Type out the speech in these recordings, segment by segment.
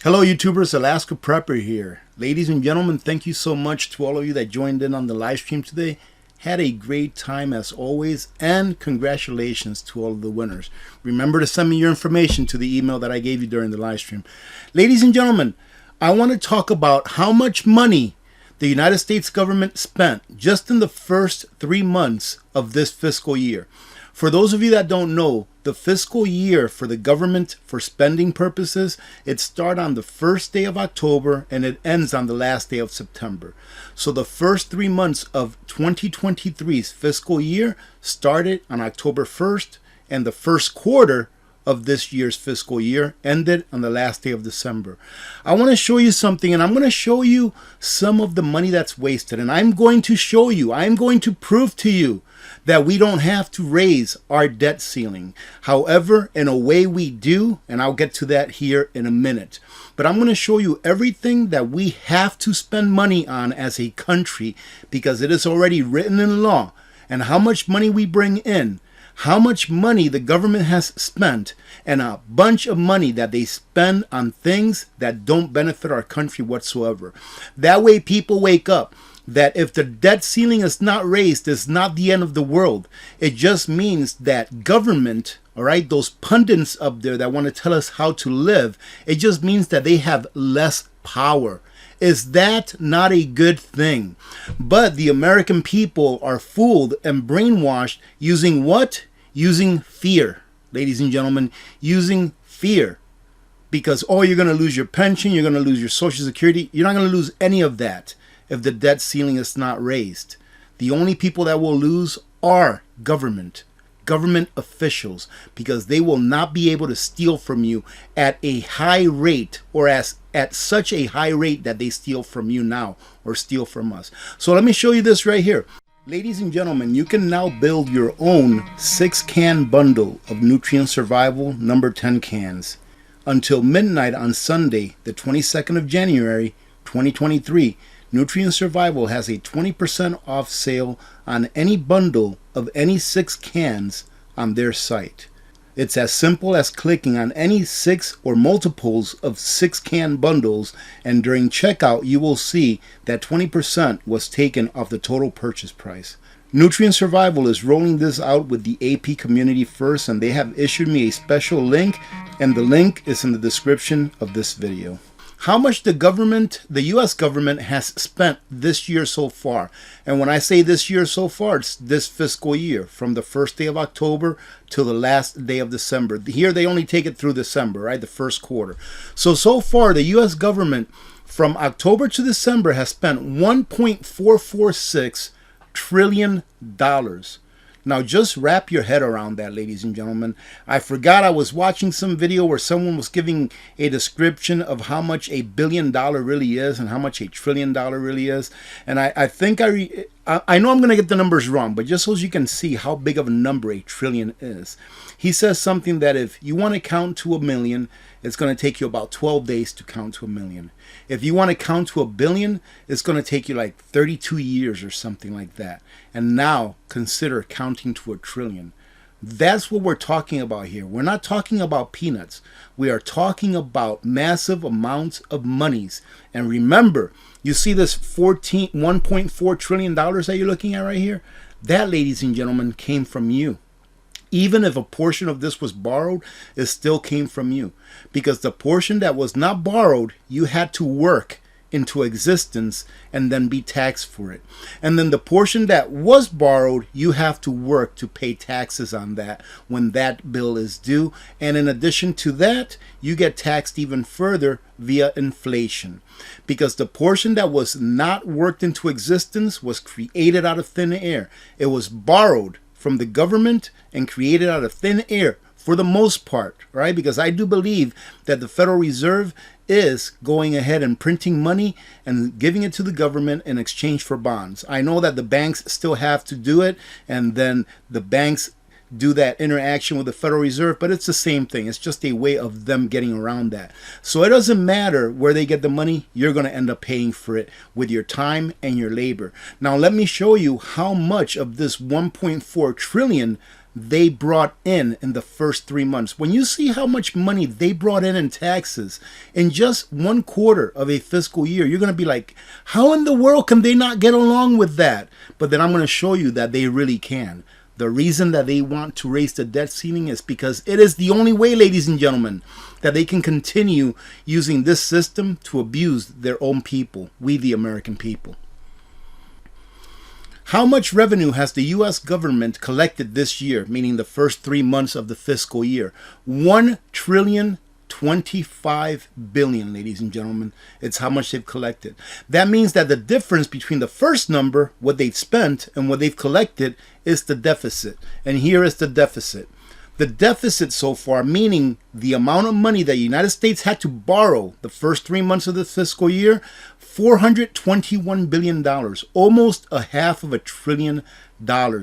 Hello YouTubers, Alaska Prepper here. Ladies and gentlemen, thank you so much to all of you that joined in on the live stream today. Had a great time as always, and congratulations to all of the winners. Remember to send me your information to the email that I gave you during the live stream. Ladies and gentlemen, I want to talk about how much money the United States government spent just in the first 3 months of this fiscal year. For those of you that don't know, the fiscal year for the government for spending purposes, it starts on the first day of October and it ends on the last day of September. So the first 3 months of 2023's fiscal year started on October 1st, and the first quarter of this year's fiscal year ended on the last day of December. I want to show you something, and I'm going to show you some of the money that's wasted, and I'm going to prove to you that we don't have to raise our debt ceiling. However, in a way we do, and I'll get to that here in a minute. But I'm going to show you everything that we have to spend money on as a country, because it is already written in law, and how much money we bring in, how much money the government has spent, and a bunch of money that they spend on things that don't benefit our country whatsoever. That way people wake up that if the debt ceiling is not raised, it's not the end of the world. It just means that government, all right, those pundits up there that want to tell us how to live, it just means that they have less power. Is that not a good thing? But the American people are fooled and brainwashed using what? Using fear, ladies and gentlemen, using fear. Because, oh, you're going to lose your pension, you're going to lose your Social Security. You're not going to lose any of that if the debt ceiling is not raised. The only people that will lose are government officials, because they will not be able to steal from you at a high rate, or at such a high rate that they steal from you now, or steal from us. So let me show you this right here. Ladies and gentlemen, you can now build your own 6-can bundle of Nutrient Survival number 10 cans. Until midnight on Sunday, the 22nd of January, 2023, Nutrient Survival has a 20% off sale on any bundle of any 6 cans on their site. It's as simple as clicking on any 6 or multiples of 6-can bundles, and during checkout you will see that 20% was taken off the total purchase price. Nutrient Survival is rolling this out with the AP community first, and they have issued me a special link, and the link is in the description of this video. How much the U.S. government has spent this year so far. And when I say this year so far, it's this fiscal year, from the first day of October to the last day of December. Here they only take it through December, right? The first quarter. So far, the U.S. government from October to December has spent $1.446 trillion. Now just wrap your head around that, ladies and gentlemen. I forgot, I was watching some video where someone was giving a description of how much $1 billion really is and how much $1 trillion really is. And I think I know I'm going to get the numbers wrong, but just so you can see how big of a number $1 trillion is. He says something that if you want to count to 1 million, it's going to take you about 12 days to count to 1 million. If you want to count to 1 billion, it's going to take you like 32 years or something like that. And now consider counting to 1 trillion. That's what we're talking about here. We're not talking about peanuts. We are talking about massive amounts of monies. And remember, you see this $1.4 trillion that you're looking at right here? That, ladies and gentlemen, came from you. Even if a portion of this was borrowed, it still came from you. Because the portion that was not borrowed, you had to work into existence and then be taxed for it. And then the portion that was borrowed, you have to work to pay taxes on that when that bill is due. And in addition to that, you get taxed even further via inflation. Because the portion that was not worked into existence was created out of thin air. It was borrowed from the government and created out of thin air for the most part, right? Because I do believe that the Federal Reserve is going ahead and printing money and giving it to the government in exchange for bonds. I know that the banks still have to do it, and then the banks do that interaction with the Federal Reserve, but it's the same thing. It's just a way of them getting around that. So it doesn't matter where they get the money, you're going to end up paying for it with your time and your labor. Now let me show you how much of this 1.4 trillion they brought in the first 3 months. When you see how much money they brought in taxes in just 1/4 of a fiscal year, you're going to be like, how in the world can they not get along with that? But then I'm going to show you that they really can. The reason that they want to raise the debt ceiling is because it is the only way, ladies and gentlemen, that they can continue using this system to abuse their own people, we the American people. How much revenue has the U.S. government collected this year, meaning the first 3 months of the fiscal year? $1,025 billion, ladies and gentlemen. It's how much they've collected. That means that the difference between the first number, what they've spent, and what they've collected is the deficit. And here is the deficit. The deficit so far, meaning the amount of money that the United States had to borrow the first 3 months of the fiscal year, $421 billion, almost $500 billion,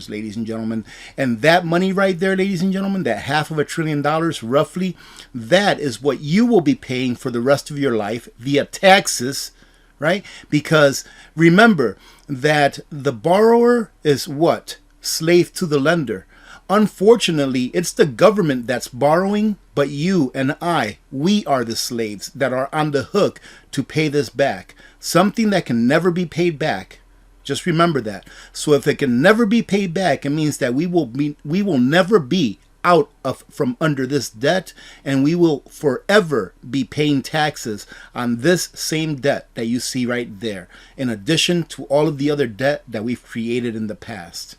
ladies and gentlemen. And that money right there, ladies and gentlemen, that $500 billion roughly, that is what you will be paying for the rest of your life via taxes, right? Because remember that the borrower is what? Slave to the lender. Unfortunately, it's the government that's borrowing, but you and I, we are the slaves that are on the hook to pay this back. Something that can never be paid back. Just remember that. So if it can never be paid back, it means that we will never be out of from under this debt, and we will forever be paying taxes on this same debt that you see right there, in addition to all of the other debt that we've created in the past.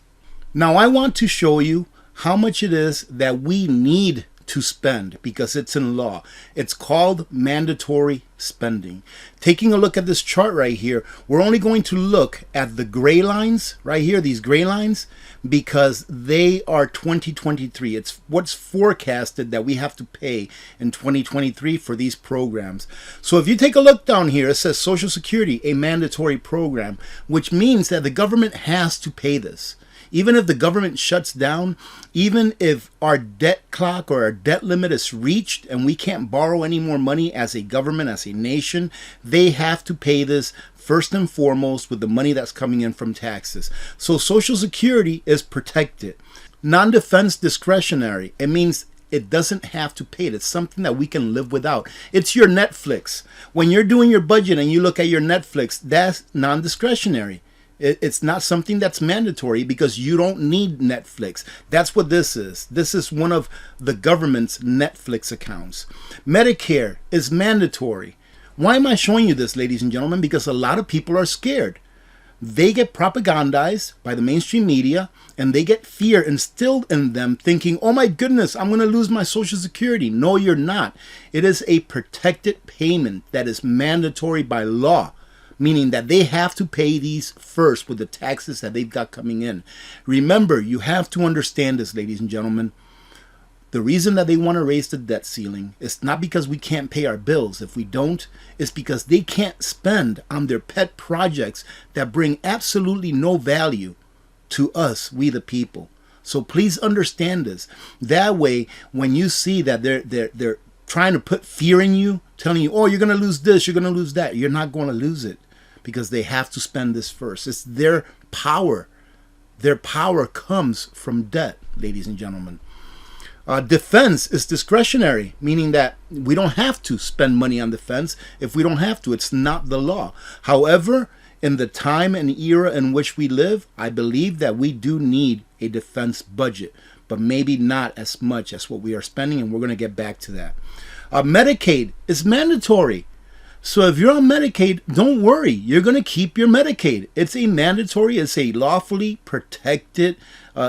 Now I want to show you how much it is that we need to spend because it's in law. It's called mandatory spending. Taking a look at this chart right here, we're only going to look at the gray lines right here, these gray lines, because they are 2023. It's what's forecasted that we have to pay in 2023 for these programs. So if you take a look down here, it says Social Security, a mandatory program, which means that the government has to pay this. Even if the government shuts down, even if our debt clock or our debt limit is reached and we can't borrow any more money as a government, as a nation, they have to pay this first and foremost with the money that's coming in from taxes. So Social Security is protected. Non-defense discretionary. It means it doesn't have to pay it. It's something that we can live without. It's your Netflix. When you're doing your budget and you look at your Netflix, that's non-discretionary. It's not something that's mandatory because you don't need Netflix. That's what this is. This is one of the government's Netflix accounts. Medicare is mandatory. Why am I showing you this, ladies and gentlemen? Because a lot of people are scared. They get propagandized by the mainstream media and they get fear instilled in them thinking, oh my goodness, I'm going to lose my Social Security. No, you're not. It is a protected payment that is mandatory by law, meaning that they have to pay these first with the taxes that they've got coming in. Remember, you have to understand this, ladies and gentlemen. The reason that they want to raise the debt ceiling is not because we can't pay our bills. If we don't, it's because they can't spend on their pet projects that bring absolutely no value to us, we the people. So please understand this. That way, when you see that they're trying to put fear in you, telling you, oh, you're going to lose this, you're going to lose that, you're not going to lose it. Because they have to spend this first. It's their power. Their power comes from debt, ladies and gentlemen. Defense is discretionary, meaning that we don't have to spend money on defense if we don't have to. It's not the law. However, in the time and era in which we live, I believe that we do need a defense budget, but maybe not as much as what we are spending, and we're going to get back to that. Medicaid is mandatory. So if you're on Medicaid, don't worry. You're going to keep your Medicaid. It's a mandatory, it's a lawfully protected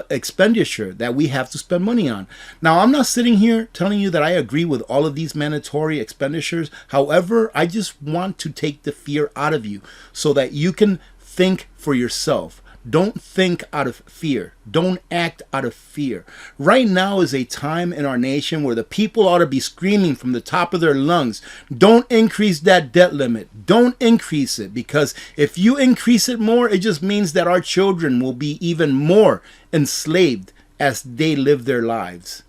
expenditure that we have to spend money on. Now, I'm not sitting here telling you that I agree with all of these mandatory expenditures. However, I just want to take the fear out of you so that you can think for yourself. Don't think out of fear. Don't act out of fear. Right now is a time in our nation where the people ought to be screaming from the top of their lungs, don't increase that debt limit. Don't increase it, because if you increase it more, it just means that our children will be even more enslaved as they live their lives.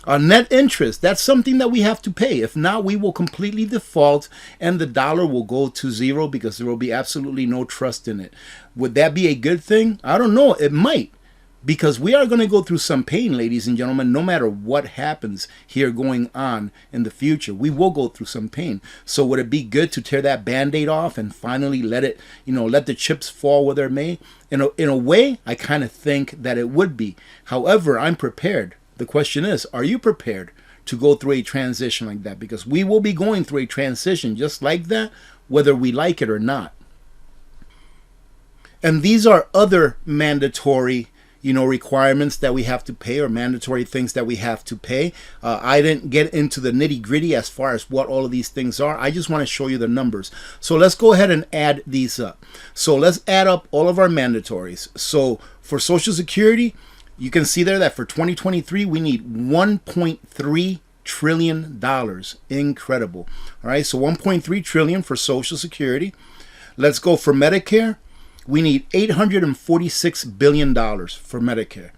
Net interest, that's something that we have to pay. If not, we will completely default and the dollar will go to zero because there will be absolutely no trust in it. Would that be a good thing? I don't know. It might. because we are going to go through some pain, ladies and gentlemen, no matter what happens here going on in the future. We will go through some pain. So would it be good to tear that Band-Aid off and finally let it, let the chips fall where they may? In a way, I kind of think that it would be. However, I'm prepared. The question is, are you prepared to go through a transition like that? Because we will be going through a transition just like that, whether we like it or not. And these are other mandatory, requirements that we have to pay, or mandatory things that we have to pay. I didn't get into the nitty gritty as far as what all of these things are. I just want to show you the numbers. So let's go ahead and add these up. So let's add up all of our mandatories. So for Social Security, you can see there that for 2023, we need $1.3 trillion. Incredible. All right, so 1.3 trillion for Social Security. Let's go for Medicare. We need $846 billion for Medicare.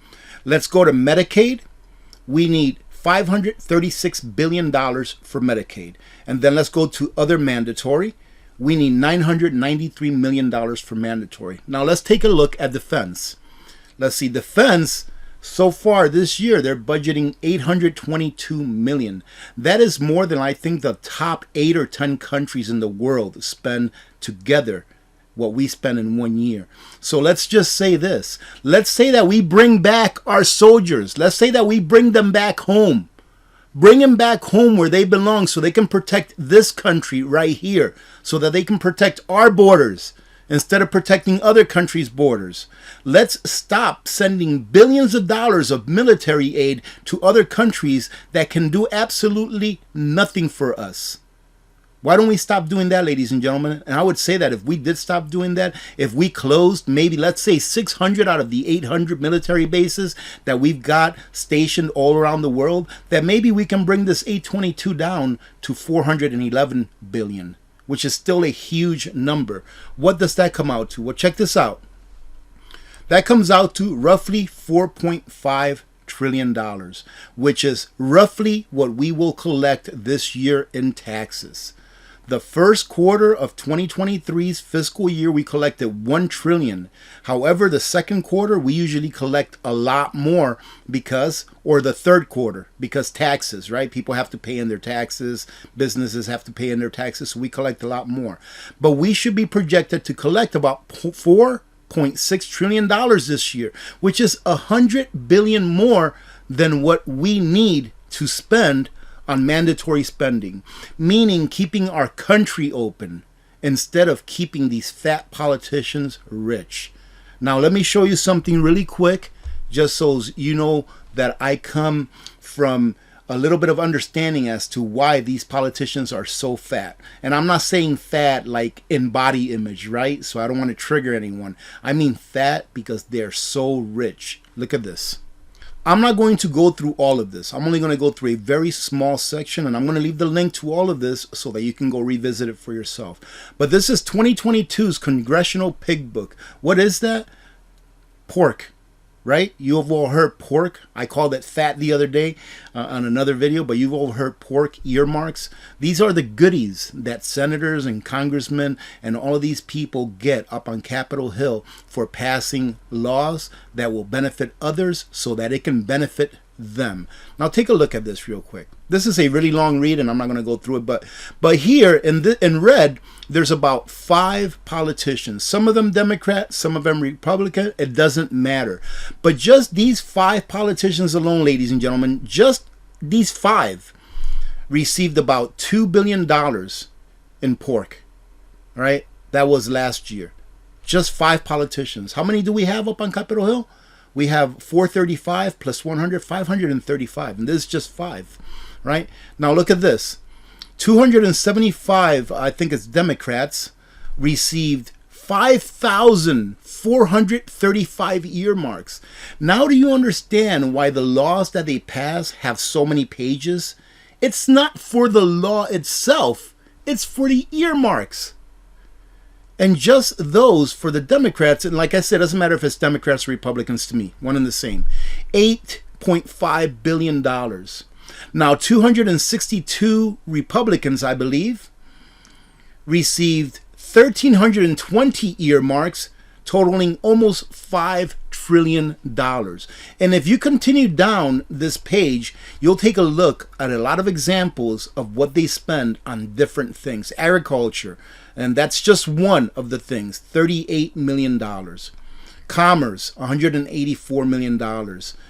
Let's go to Medicaid. We need $536 billion for Medicaid. And then let's go to other mandatory. We need $993 million for mandatory. Now let's take a look at defense. Let's see, defense, so far this year, they're budgeting $822 million. That is more than I think the top 8 or 10 countries in the world spend together, what we spend in 1 year. So let's just say this. Let's say that we bring back our soldiers. Let's say that we bring them back home. Bring them back home where they belong so they can protect this country right here, so that they can protect our borders instead of protecting other countries' borders. Let's stop sending billions of dollars of military aid to other countries that can do absolutely nothing for us. Why don't we stop doing that, ladies and gentlemen? And I would say that if we did stop doing that, if we closed maybe, let's say, 600 out of the 800 military bases that we've got stationed all around the world, that maybe we can bring this 822 down to 411 billion, which is still a huge number. What does that come out to? Well, check this out. That comes out to roughly $4.5 trillion, which is roughly what we will collect this year in taxes. The first quarter of 2023's fiscal year, we collected $1 trillion. However, the second quarter, we usually collect a lot more or the third quarter, because taxes, right? People have to pay in their taxes. Businesses have to pay in their taxes. So we collect a lot more. But we should be projected to collect about $4.6 trillion this year, which is $100 billion more than what we need to spend on mandatory spending, meaning keeping our country open instead of keeping these fat politicians rich. Now, let me show you something really quick, just so you know that I come from a little bit of understanding as to why these politicians are so fat. And I'm not saying fat like in body image, right? So I don't want to trigger anyone. I mean fat because they're so rich. Look at this. I'm not going to go through all of this. I'm only going to go through a very small section, and I'm going to leave the link to all of this so that you can go revisit it for yourself. But this is 2022's Congressional Pig Book. What is that? Pork, right? You have all heard pork. I called it fat the other day on another video, but you've all heard pork earmarks. These are the goodies that senators and congressmen and all of these people get up on Capitol Hill for passing laws that will benefit others so that it can benefit them. Now take a look at this real quick. This is a really long read, and I'm not going to go through it, but here in red, there's about 5 politicians. Some of them Democrat, some of them Republican. It doesn't matter. But just these 5 politicians alone, ladies and gentlemen, just these 5 received about $2 billion in pork. All right? That was last year. Just 5 politicians. How many do we have up on Capitol Hill? We have 435 plus 100, 535. And this is just 5. Right? Now look at this. 275, I think it's Democrats, received 5,435 earmarks. Now do you understand why the laws that they pass have so many pages? It's not for the law itself. It's for the earmarks. And just those for the Democrats, and like I said, it doesn't matter if it's Democrats or Republicans to me, one and the same. $8.5 billion. Now, 262 Republicans, I believe, received 1,320 earmarks totaling almost $5 trillion. And if you continue down this page, you'll take a look at a lot of examples of what they spend on different things. Agriculture, and that's just one of the things, $38 million. Commerce, $184 million,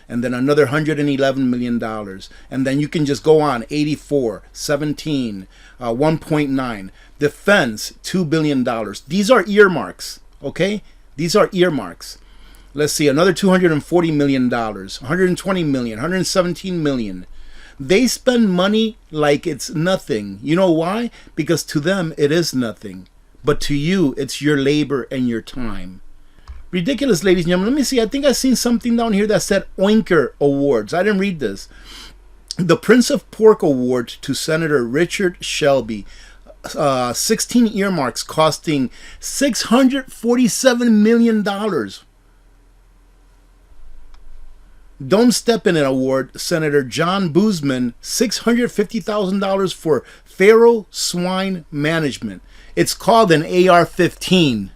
and then another $111 million, and then you can just go on, 84, 17, 1.9. Defense, $2 billion. These are earmarks, okay? These are earmarks. Let's see, another $240 million, $120 million, $117 million. They spend money like it's nothing. You know why? Because to them, it is nothing. But to you, it's your labor and your time. Ridiculous, ladies and gentlemen. Let me see. I think I've seen something down here that said Oinker Awards. I didn't read this. The Prince of Pork Award to Senator Richard Shelby. 16 earmarks costing $647 million. Don't Step in it Award, Senator John Boozman, $650,000 for feral swine management. It's called an AR-15.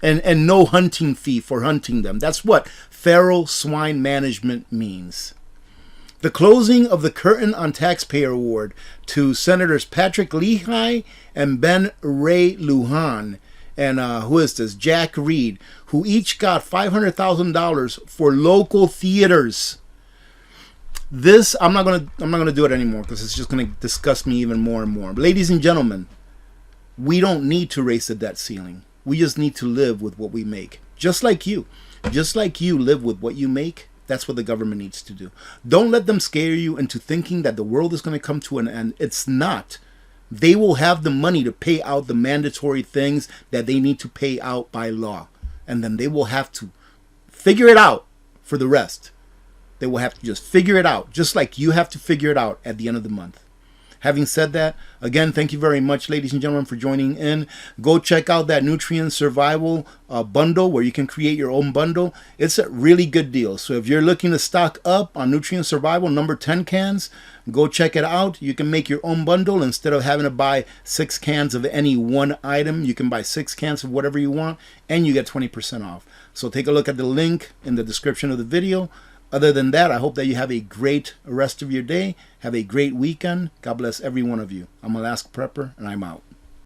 And no hunting fee for hunting them. That's what feral swine management means. The closing of the Curtain on Taxpayer Award to Senators Patrick Leahy and Ben Ray Lujan, and who is this? Jack Reed, who each got $500,000 for local theaters. This I'm not gonna do it anymore because it's just gonna disgust me even more and more. Ladies and gentlemen, we don't need to raise the debt ceiling. We just need to live with what we make. Just like you live with what you make, that's what the government needs to do. Don't let them scare you into thinking that the world is going to come to an end. It's not. They will have the money to pay out the mandatory things that they need to pay out by law. And then they will have to figure it out for the rest. They will have to just figure it out, just like you have to figure it out at the end of the month. Having said that, again, thank you very much, ladies and gentlemen, for joining in. Go check out that Nutrient Survival bundle where you can create your own bundle. It's a really good deal. So if you're looking to stock up on Nutrient Survival number 10 cans, go check it out. You can make your own bundle. Instead of having to buy 6 cans of any one item, you can buy 6 cans of whatever you want, and you get 20% off. So take a look at the link in the description of the video. Other than that, I hope that you have a great rest of your day. Have a great weekend. God bless every one of you. I'm Alaska Prepper, and I'm out.